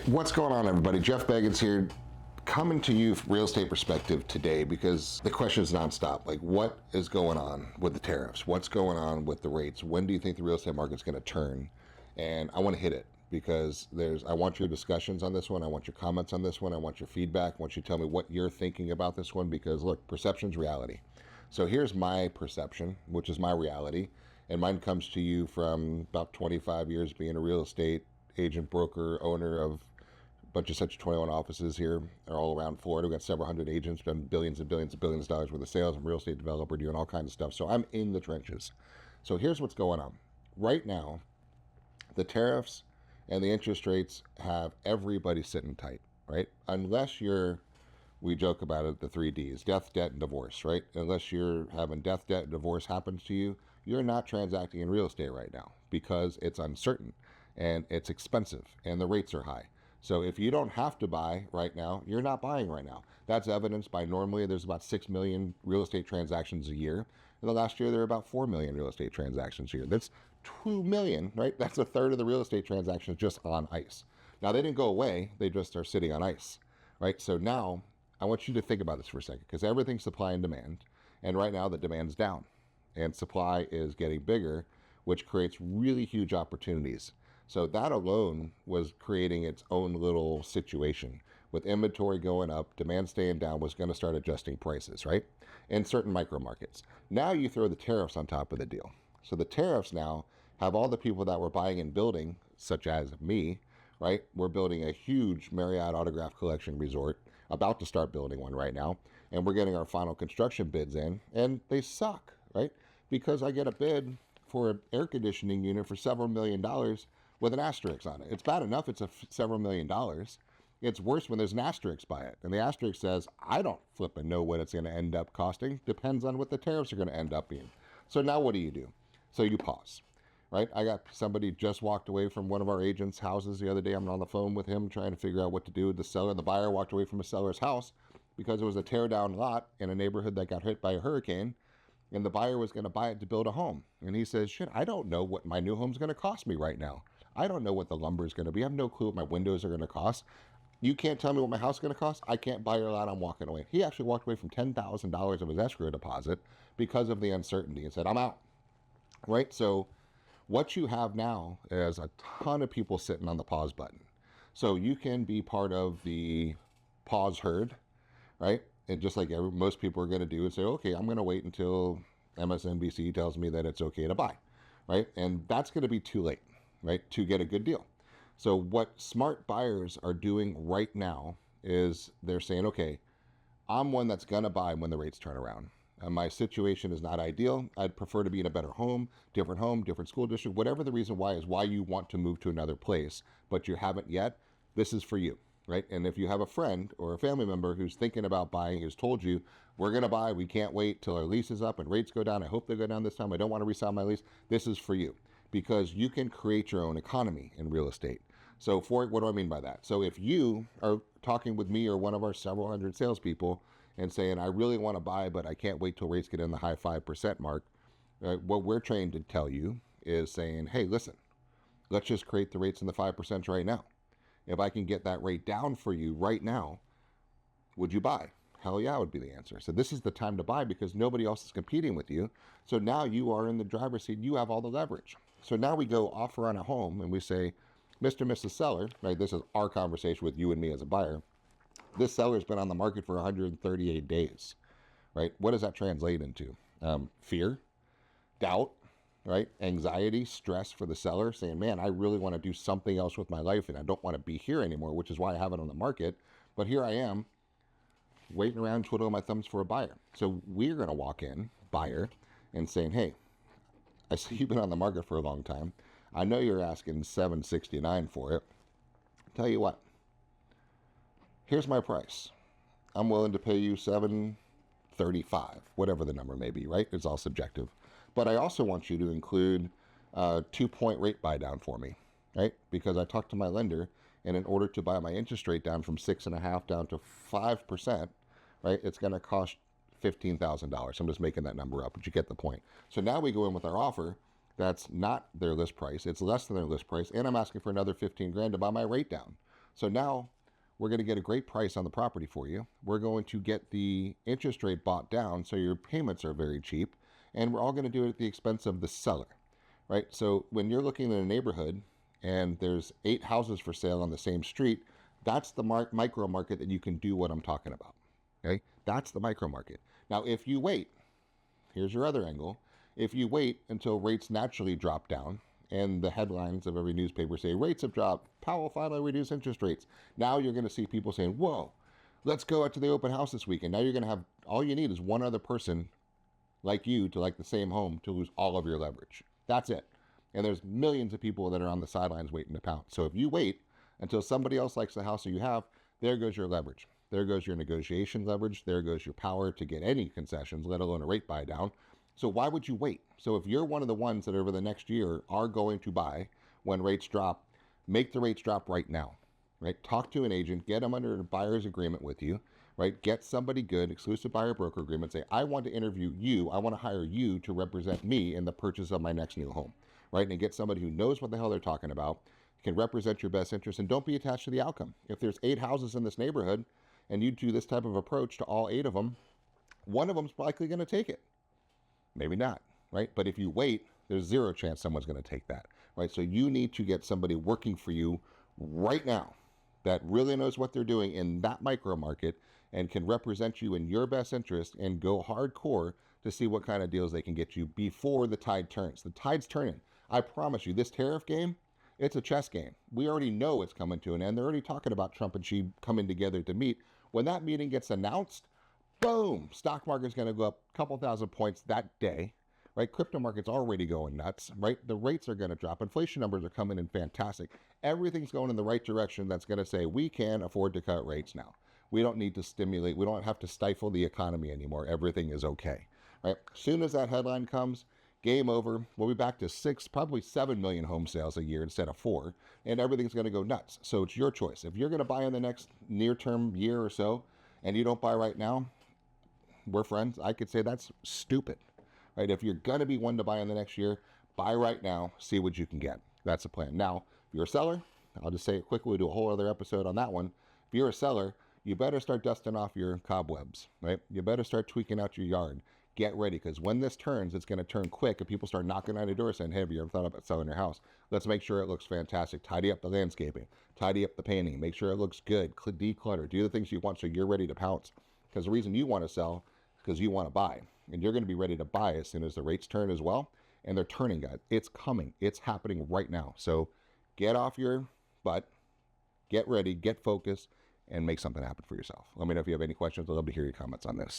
What's going on, everybody? Jeff Beggins here, coming to you from real estate perspective today because the question is nonstop. Like, what is going on with the tariffs? What's going on with the rates? When do you think the real estate market's going to turn? And I want to hit it because I want your discussions on this one. I want your comments on this one. I want your feedback. I want you to tell me what you're thinking about this one because, look, perception's reality. So here's my perception, which is my reality. And mine comes to you from about 25 years being a real estate agent, broker, owner of a bunch of such 21 offices here are all around Florida. We've got several hundred agents, done billions and billions and billions of dollars worth of sales. I'm a real estate developer doing all kinds of stuff. So I'm in the trenches. So here's what's going on. Right now, the tariffs and the interest rates have everybody sitting tight, right? Unless we joke about it, the 3Ds, death, debt, and divorce, right? Unless you're having death, debt, and divorce happens to you, you're not transacting in real estate right now because it's uncertain and it's expensive and the rates are high. So if you don't have to buy right now, you're not buying right now. That's evidenced by normally there's about 6 million real estate transactions a year. In the last year, there were about 4 million real estate transactions a year. That's 2 million, right? That's a third of the real estate transactions just on ice. Now, they didn't go away. They just are sitting on ice, right? So now I want you to think about this for a second because everything's supply and demand. And right now the demand's down and supply is getting bigger, which creates really huge opportunities. So that alone was creating its own little situation. With inventory going up, demand staying down was going to start adjusting prices, right? In certain micro markets. Now you throw the tariffs on top of the deal. So the tariffs now have all the people that were buying and building, such as me, right? We're building a huge Marriott Autograph Collection resort, about to start building one right now. And we're getting our final construction bids in, and they suck, right? Because I get a bid for an air conditioning unit for several $1,000,000 with an asterisk on it. It's bad enough it's several $1,000,000. It's worse when there's an asterisk by it. And the asterisk says, I don't flipping know what it's going to end up costing. Depends on what the tariffs are going to end up being. So now what do? So you pause, right? I got somebody just walked away from one of our agents' houses the other day. I'm on the phone with him trying to figure out what to do with the seller. The buyer walked away from a seller's house because it was a tear down lot in a neighborhood that got hit by a hurricane. And the buyer was going to buy it to build a home. And he says, shit, I don't know what my new home's going to cost me right now. I don't know what the lumber is going to be. I have no clue what my windows are going to cost. You can't tell me what my house is going to cost. I can't buy your lot. I'm walking away. He actually walked away from $10,000 of his escrow deposit because of the uncertainty and said, I'm out. Right? So what you have now is a ton of people sitting on the pause button. So you can be part of the pause herd, right? And just like most people are going to do and say, okay, I'm going to wait until MSNBC tells me that it's okay to buy, right? And that's going to be too late, right, to get a good deal. So what smart buyers are doing right now is they're saying, okay, I'm one that's going to buy when the rates turn around. My situation is not ideal. I'd prefer to be in a better home, different school district, whatever the reason why is why you want to move to another place, but you haven't yet. This is for you. Right? And if you have a friend or a family member who's thinking about buying, who's told you, we're going to buy, we can't wait till our lease is up and rates go down. I hope they go down this time. I don't want to resell my lease. This is for you because you can create your own economy in real estate. So what do I mean by that? So if you are talking with me or one of our several hundred salespeople and saying, I really want to buy, but I can't wait till rates get in the high 5% mark, what we're trained to tell you is saying, hey, listen, let's just create the rates in the 5% right now. If I can get that rate down for you right now, would you buy? Hell yeah, would be the answer. So this is the time to buy because nobody else is competing with you. So now you are in the driver's seat. You have all the leverage. So now we go offer on a home and we say, Mr. and Mrs. Seller, right? This is our conversation with you and me as a buyer. This seller's been on the market for 138 days, right? What does that translate into? Fear, doubt, right? Anxiety, stress for the seller saying, man, I really want to do something else with my life and I don't want to be here anymore, which is why I have it on the market. But here I am waiting around twiddling my thumbs for a buyer. So we're going to walk in, buyer, and saying, hey, I see you've been on the market for a long time. I know you're asking $769 for it. Tell you what, here's my price. I'm willing to pay you $735, whatever the number may be, right? It's all subjective. But I also want you to include a 2-point rate buy down for me, right? Because I talked to my lender, and in order to buy my interest rate down from 6.5% down to 5%, right, it's going to cost $15,000. I'm just making that number up, but you get the point. So now we go in with our offer that's not their list price. It's less than their list price, and I'm asking for another 15 grand to buy my rate down. So now we're going to get a great price on the property for you. We're going to get the interest rate bought down so your payments are very cheap. And we're all going to do it at the expense of the seller, right? So when you're looking in a neighborhood and there's 8 houses for sale on the same street, that's the micro market that you can do what I'm talking about. Okay, that's the micro market. Now, if you wait, here's your other angle. If you wait until rates naturally drop down, and the headlines of every newspaper say rates have dropped, Powell finally reduced interest rates. Now you're going to see people saying, whoa, let's go out to the open house this weekend. Now you're going to have, all you need is one other person like you to like the same home to lose all of your leverage. That's it. And there's millions of people that are on the sidelines waiting to pounce. So if you wait until somebody else likes the house that you have, there goes your leverage. There goes your negotiation leverage. There goes your power to get any concessions, let alone a rate buy down. So why would you wait? So if you're one of the ones that over the next year are going to buy when rates drop, make the rates drop right now, right? Talk to an agent, get them under a buyer's agreement with you, right? Get somebody good, exclusive buyer broker agreement. Say, I want to interview you. I want to hire you to represent me in the purchase of my next new home, right? And get somebody who knows what the hell they're talking about, can represent your best interest, and don't be attached to the outcome. If there's 8 houses in this neighborhood and you do this type of approach to all 8 of them, one of them's likely going to take it. Maybe not, right? But if you wait, there's 0 chance someone's going to take that, right? So you need to get somebody working for you right now that really knows what they're doing in that micro market and can represent you in your best interest and go hardcore to see what kind of deals they can get you before the tide turns. The tide's turning. I promise you, this tariff game, it's a chess game. We already know it's coming to an end. They're already talking about Trump and Xi coming together to meet. When that meeting gets announced, boom, stock market's going to go up a couple thousand points that day, right? Crypto market's already going nuts, right? The rates are going to drop. Inflation numbers are coming in fantastic. Everything's going in the right direction. That's going to say we can afford to cut rates now. We don't need to stimulate. We don't have to stifle the economy anymore. Everything is okay, right? As soon as that headline comes, game over. We'll be back to 6, probably 7 million home sales a year instead of 4, and everything's going to go nuts. So it's your choice. If you're going to buy in the next near-term year or so, and you don't buy right now, we're friends. I could say that's stupid, right? If you're going to be one to buy in the next year, buy right now, see what you can get. That's the plan. Now, if you're a seller, I'll just say it quickly. We'll do a whole other episode on that one. If you're a seller, you better start dusting off your cobwebs, right? You better start tweaking out your yard. Get ready, because when this turns, it's going to turn quick, and people start knocking on your door saying, hey, have you ever thought about selling your house? Let's make sure it looks fantastic. Tidy up the landscaping. Tidy up the painting. Make sure it looks good. Declutter. Do the things you want so you're ready to pounce. Because the reason you want to sell is because you want to buy. And you're going to be ready to buy as soon as the rates turn as well. And they're turning, guys. It's coming. It's happening right now. So get off your butt. Get ready. Get focused. And make something happen for yourself. Let me know if you have any questions. I'd love to hear your comments on this.